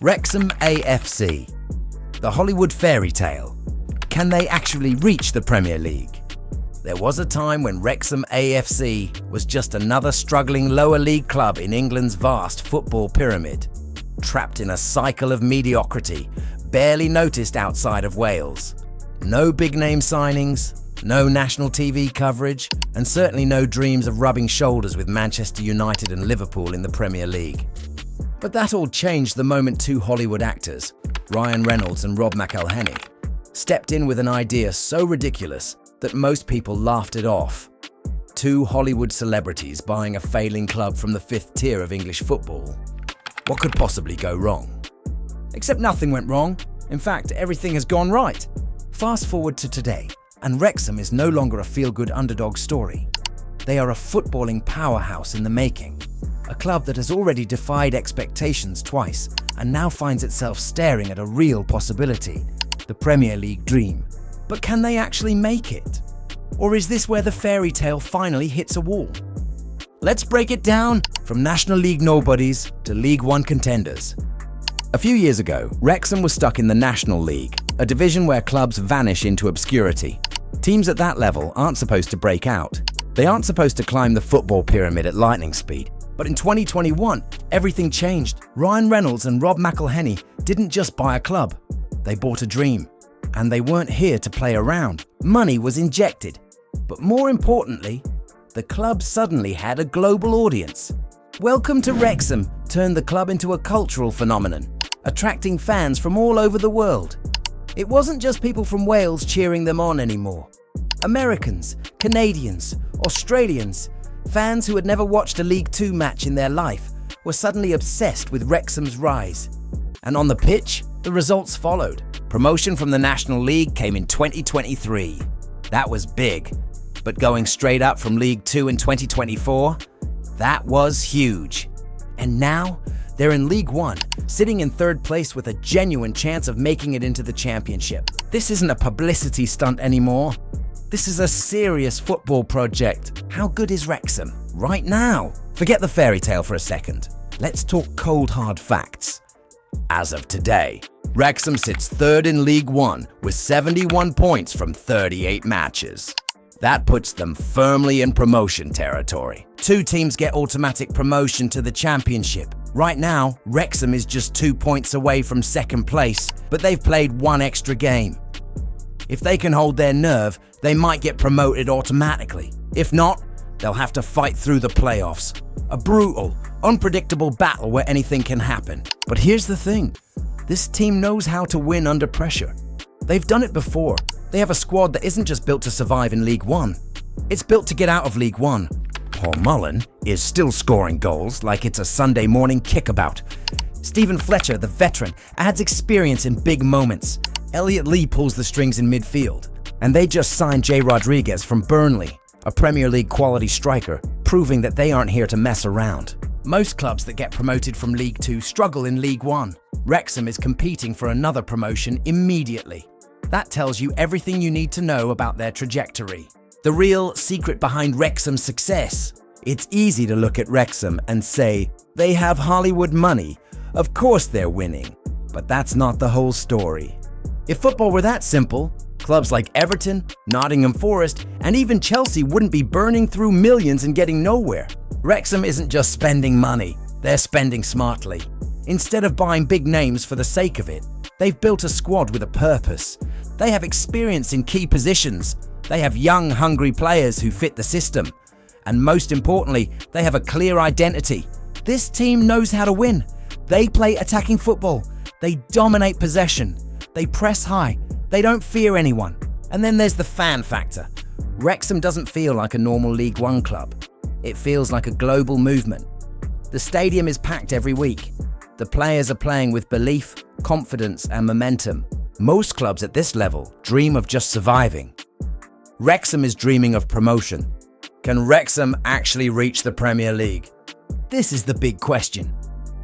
Wrexham A.F.C. The Hollywood fairy tale. Can they actually reach the Premier League? There was a time when Wrexham A.F.C. was just another struggling lower league club in England's vast football pyramid, trapped in a cycle of mediocrity, barely noticed outside of Wales. No big-name signings, no national TV coverage, and certainly no dreams of rubbing shoulders with Manchester United and Liverpool in the Premier League. But that all changed the moment two Hollywood actors, Reynolds and McElhenney, stepped in with an idea so ridiculous that most people laughed it off. Two Hollywood celebrities buying a failing club from the fifth tier of English football. What could possibly go wrong? Except nothing went wrong. In fact, everything has gone right. Fast forward to today, and Wrexham is no longer a feel-good underdog story. They are a footballing powerhouse in the making. A club that has already defied expectations twice and now finds itself staring at a real possibility, the Premier League dream. But can they actually make it? Or is this where the fairy tale finally hits a wall? Let's break it down from National League nobodies to League One contenders. A few years ago, Wrexham was stuck in the National League, a division where clubs vanish into obscurity. Teams at that level aren't supposed to break out. They aren't supposed to climb the football pyramid at lightning speed. But in 2021, everything changed. Reynolds and McElhenney didn't just buy a club. They bought a dream. And they weren't here to play around. Money was injected. But more importantly, the club suddenly had a global audience. Welcome to Wrexham turned the club into a cultural phenomenon, attracting fans from all over the world. It wasn't just people from Wales cheering them on anymore. Americans, Canadians, Australians, fans who had never watched a League Two match in their life were suddenly obsessed with Wrexham's rise. And on the pitch, the results followed. Promotion from the National League came in 2023. That was big. But going straight up from League Two in 2024, that was huge. And now, they're in League One, sitting in third place with a genuine chance of making it into the Championship. This isn't a publicity stunt anymore. This is a serious football project. How good is Wrexham right now? Forget the fairy tale for a second. Let's talk cold hard facts. As of today, Wrexham sits third in League One with 71 points from 38 matches. That puts them firmly in promotion territory. Two teams get automatic promotion to the Championship. Right now, Wrexham is just 2 points away from second place, but they've played one extra game. If they can hold their nerve, they might get promoted automatically. If not, they'll have to fight through the playoffs. A brutal, unpredictable battle where anything can happen. But here's the thing. This team knows how to win under pressure. They've done it before. They have a squad that isn't just built to survive in League One. It's built to get out of League One. Paul Mullen is still scoring goals like it's a Sunday morning kickabout. Stephen Fletcher, the veteran, adds experience in big moments. Elliot Lee pulls the strings in midfield. And they just signed Jay Rodriguez from Burnley, a Premier League quality striker, proving that they aren't here to mess around. Most clubs that get promoted from League Two struggle in League One. Wrexham is competing for another promotion immediately. That tells you everything you need to know about their trajectory. The real secret behind Wrexham's success. It's easy to look at Wrexham and say, they have Hollywood money. Of course they're winning. But that's not the whole story. If football were that simple, clubs like Everton, Nottingham Forest, and even Chelsea wouldn't be burning through millions and getting nowhere. Wrexham isn't just spending money, they're spending smartly. Instead of buying big names for the sake of it, they've built a squad with a purpose. They have experience in key positions. They have young, hungry players who fit the system. And most importantly, they have a clear identity. This team knows how to win. They play attacking football. They dominate possession. They press high. They don't fear anyone. And then there's the fan factor. Wrexham doesn't feel like a normal League One club. It feels like a global movement. The stadium is packed every week. The players are playing with belief, confidence, and momentum. Most clubs at this level dream of just surviving. Wrexham is dreaming of promotion. Can Wrexham actually reach the Premier League? This is the big question.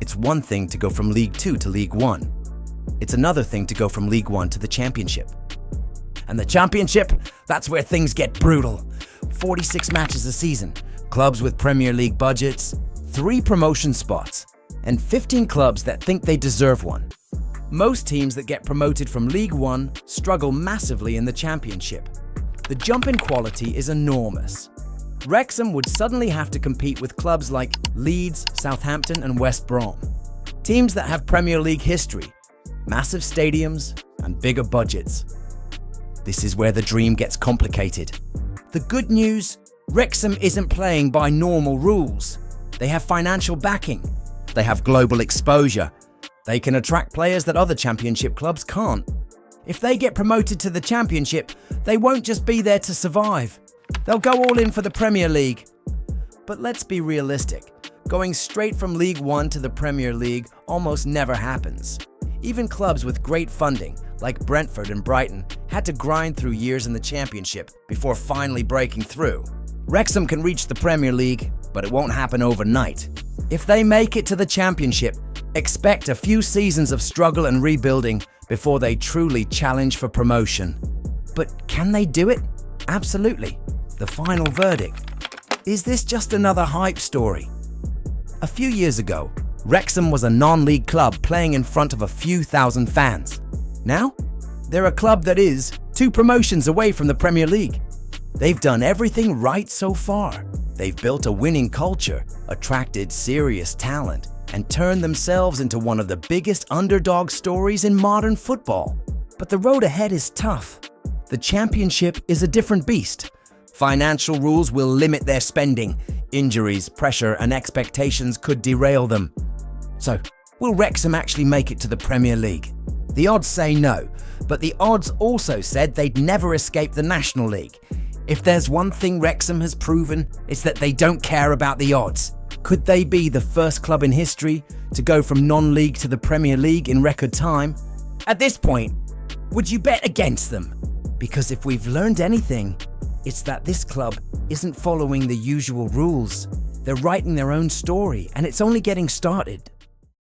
It's one thing to go from League Two to League One. It's another thing to go from League One to the Championship. And the Championship, that's where things get brutal. 46 matches a season, clubs with Premier League budgets, 3 promotion spots. and 15 clubs that think they deserve one. Most teams that get promoted from League One struggle massively in the Championship. The jump in quality is enormous. Wrexham would suddenly have to compete with clubs like Leeds, Southampton and West Brom. Teams that have Premier League history, massive stadiums and bigger budgets. This is where the dream gets complicated. The good news, Wrexham isn't playing by normal rules. They have financial backing. They have global exposure. They can attract players that other Championship clubs can't. If they get promoted to the Championship, they won't just be there to survive. They'll go all in for the Premier League. But let's be realistic. Going straight from League One to the Premier League almost never happens. Even clubs with great funding, like Brentford and Brighton, had to grind through years in the Championship before finally breaking through. Wrexham can reach the Premier League, but it won't happen overnight. If they make it to the Championship, expect a few seasons of struggle and rebuilding before they truly challenge for promotion. But can they do it? Absolutely. The final verdict. Is this just another hype story? A few years ago, Wrexham was a non-league club playing in front of a few thousand fans. Now, they're a club that is 2 promotions away from the Premier League. They've done everything right so far. They've built a winning culture, attracted serious talent, and turned themselves into one of the biggest underdog stories in modern football. But the road ahead is tough. The Championship is a different beast. Financial rules will limit their spending. Injuries, pressure, and expectations could derail them. So, will Wrexham actually make it to the Premier League? The odds say no, but the odds also said they'd never escape the National League. If there's one thing Wrexham has proven, it's that they don't care about the odds. Could they be the first club in history to go from non-league to the Premier League in record time? At this point, would you bet against them? Because if we've learned anything, it's that this club isn't following the usual rules. They're writing their own story, and it's only getting started.